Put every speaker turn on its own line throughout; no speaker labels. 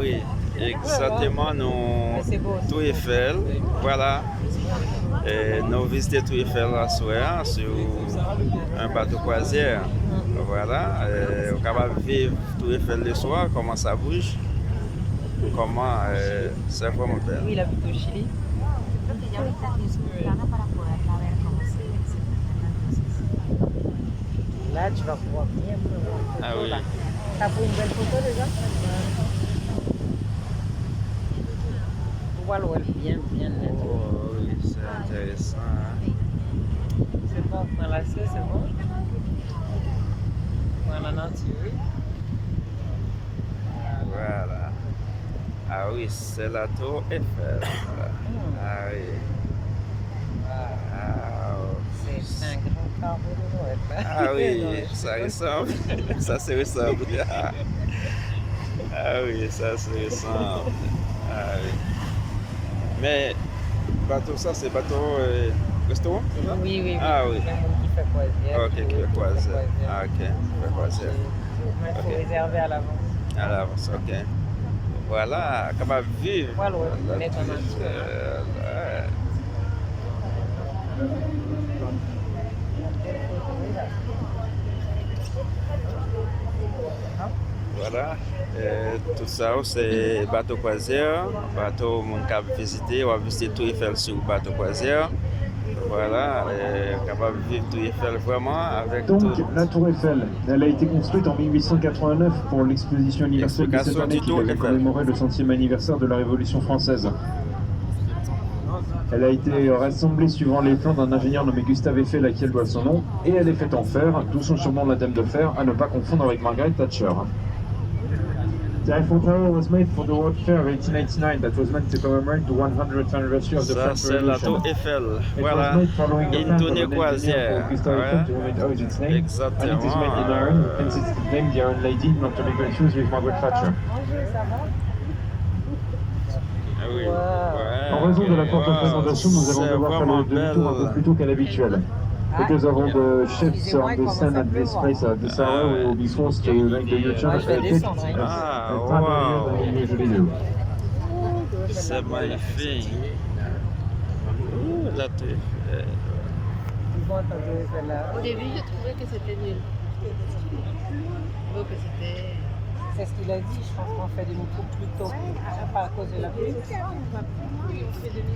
Oui, exactement, nous, Tour Eiffel, voilà. Et nous visitons Tour Eiffel la soirée sur un bateau croisière. Voilà, on est capable de vivre Tour Eiffel le soir, comment ça bouge, comment c'est vraiment belle.
Oui, il habite au Chili.
Creo que ya ahorita es temprano para poderla ver cómo se presenta entonces.
Là, tu vas pouvoir bien prendre une
Ah
photo.
oui.
Là. T'as pris une belle photo déjà? Tu vois l'eau, elle est bien, bien nette.
Oh, oui, c'est intéressant.
C'est bon, dans la c'est bon. Dans la nature.
Voilà. Ah oui, c'est la Tour Eiffel. Ah oui. Ah,
C'est un grand carreau de Noël. Là.
ah oui, ça ressemble. Ça se ressemble. Ah oui, ça se ressemble. Ah oui. Mais bateau, ça c'est bateau restaurant, c'est ça?
Oui, oui, oui.
Ah oui.
Même qui fait croisière.
Ok, qui fait croisière. Ah ok, qui fait croisière.
Mais il faut
Ok.
réserver à l'avance.
À l'avance, ok. Voilà, capable de vivre.
Voilà,
la
mettre en
Tour
nature.
Eiffel, ouais. Voilà, tout ça c'est bateau croisière, bateau mon cap visiter, on va visiter Tour Eiffel sur bateau croisière. Voilà, capable de vivre Tour Eiffel vraiment avec
Donc,
tout.
la Tour Eiffel, elle a été construite en 1889 pour l'exposition universelle de cette
Explication
année
du
qui
Tour
devait
Eiffel.
commémorer le 100e anniversaire de la Révolution française. Elle a été rassemblée suivant les plans d'un ingénieur nommé Gustave Eiffel à qui elle doit son nom, et elle est faite en fer, d'où son surnom la Dame de Fer, à ne pas confondre avec Margaret Thatcher. The Eiffel Tower was made for the World Fair of 1889 that was meant to commemorate the 100th anniversary of the
Ça
French
c'est la
Revolution.
Tour Eiffel.
It
Voilà,
was made following the
une
plan of
tournée
an engineer
croisière.
called Gustave Eiffel, to whom it owes its name, and it is
Exactement.
made in iron, hence it's named the Iron Lady, not to be confused with Margaret Thatcher.
Ah oui.
Wow.
Ouais,
En raison de la forte
wow,
représentation, nous allons
c'est
devoir faire
vraiment
le demi-tour un peu
belle.
plus tôt qu'à l'habituel. Because of all the ships on the sun at this place at this hour, we will be forced to make the U-turn
Ouais, je vais
a bit
descendre, hein.
Ah,
a time earlier than we usually do.
C'est magnifique. Ouh, la Tour Eiffel.
Dis-moi quand je vais faire là.
Au début, je trouvais que c'était nul. Que c'était.
C'est ce qu'il a dit, je pense qu'on fait demi-tour plus tôt. Pas à cause de la pluie.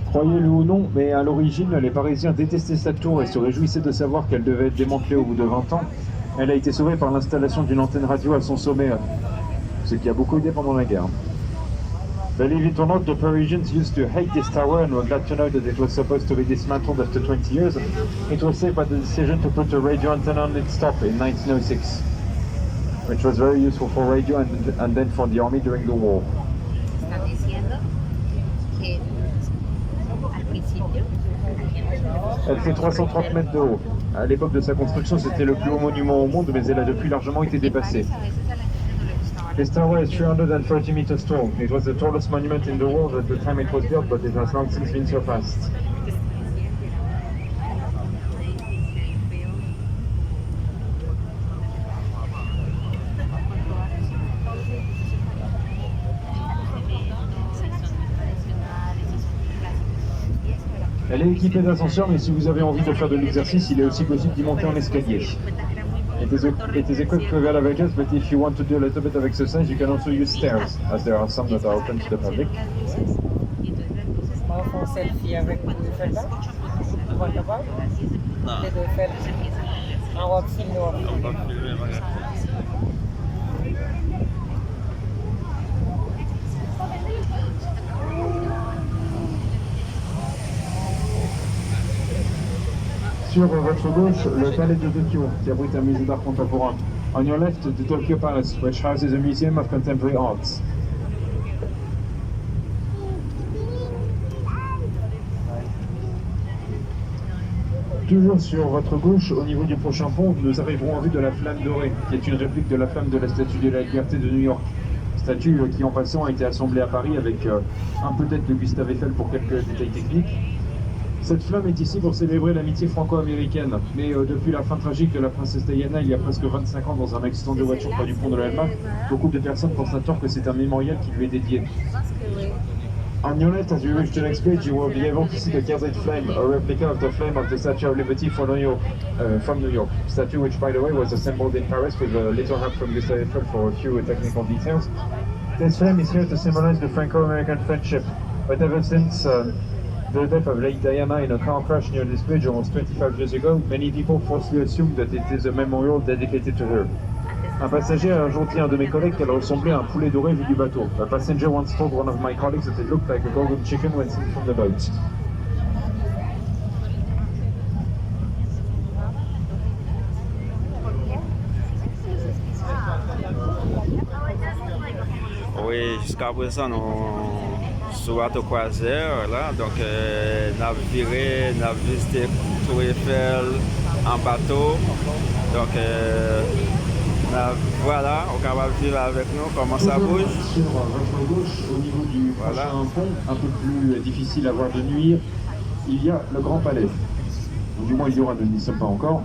Croyez-le ou non, mais à l'origine, les Parisiens détestaient cette tour et se réjouissaient de savoir qu'elle devait être démantelée au bout de 20 ans. Elle a été sauvée par l'installation d'une antenne radio à son sommet, ce qui a beaucoup aidé pendant la guerre. Believe it or not, the Parisians used to hate this tower and were glad to know that it was supposed to be dismantled after 20 years. It was saved by the decision to put a radio antenna on its top in 1906, which was very useful for radio and then for the army during the war.
Están diciendo que al principio
Elle fait 330 mètres de haut. À l'époque de sa construction, c'était le plus haut monument au monde, mais elle a depuis largement été dépassée. This tower is 330 meters tall. It was the tallest monument in the world at the time it was built, but it has long since been surpassed. Elle est équipée d'ascenseurs, mais si vous avez envie de faire de l'exercice, il est aussi possible d'y monter en escalier. It is equipped with elevators, but if you want to do a little bit of exercise, you can also use stairs, as there are some that are open to the public.
On fait un selfie avec Eiffel là. Tu vois là-bas?
Non,
Les deux Eiffel. On va filmer.
on va filmer, regarde.
Sur votre gauche, le palais de Tokyo, qui abrite un musée d'art contemporain. On your left, the Tokyo Palace, which houses a museum of contemporary arts. Toujours sur votre gauche, au niveau du prochain pont, nous arriverons en vue de la flamme dorée, qui est une réplique de la flamme de la Statue de la Liberté de New York. Statue qui, en passant, a été assemblée à Paris avec un peu d'aide de Gustave Eiffel pour quelques détails techniques. Cette flamme est ici pour célébrer l'amitié franco-américaine. Mais depuis la fin tragique de la princesse Diana il y a presque 25 ans dans un accident de voiture près du pont de l'Alma, beaucoup de personnes pensent à tort que c'est un mémorial qui lui est dédié. On your left, as you reach the next page, you will be able to see the Gazette flame, a replica of the flame of the Statue of Liberty from New York. Statue which, by the way, was assembled in Paris with a little help from Gustave Eiffel for a few technical details. This flame is here to symbolize the Franco-American friendship, but ever since the death of Lady Diana in a car crash near this bridge almost 25 years ago, many people falsely assumed that it is a memorial dedicated to her. Un passager a un jour dit à un de mes collègues qu'elle ressemblait à un poulet doré vu du bateau. A passenger once told one of my colleagues that it looked like a golden chicken when seen from the boat.
Oui, jusqu'à présent, nous sur bateau croisière, là, donc nous avons viré, nous avons visité Tour Eiffel en bateau, donc voilà, on va vivre avec nous comment ça bouge.
Sur votre gauche, au niveau du prochain pont, un peu plus difficile à voir de nuit, il y a le Grand Palais. Ou du moins il y aura, nous n'y sommes pas encore.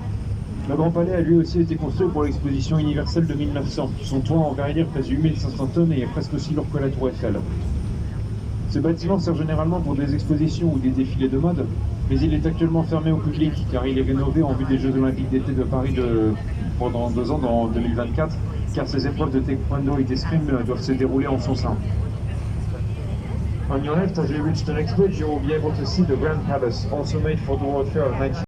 Le Grand Palais a lui aussi été construit pour l'exposition universelle de 1900. Son toit en verrière pèse 8500 tonnes et est presque aussi lourd que la Tour Eiffel. Ce bâtiment sert généralement pour des expositions ou des défilés de mode, mais il est actuellement fermé au public car il est rénové en vue des Jeux Olympiques d'été de Paris pendant 2 ans, en 2024, car ces épreuves de taekwondo et d'escrime doivent se dérouler en son sein. On your left, as you reach the next bridge, you will be able to see the Grand Palace, also made for the World Fair of 19...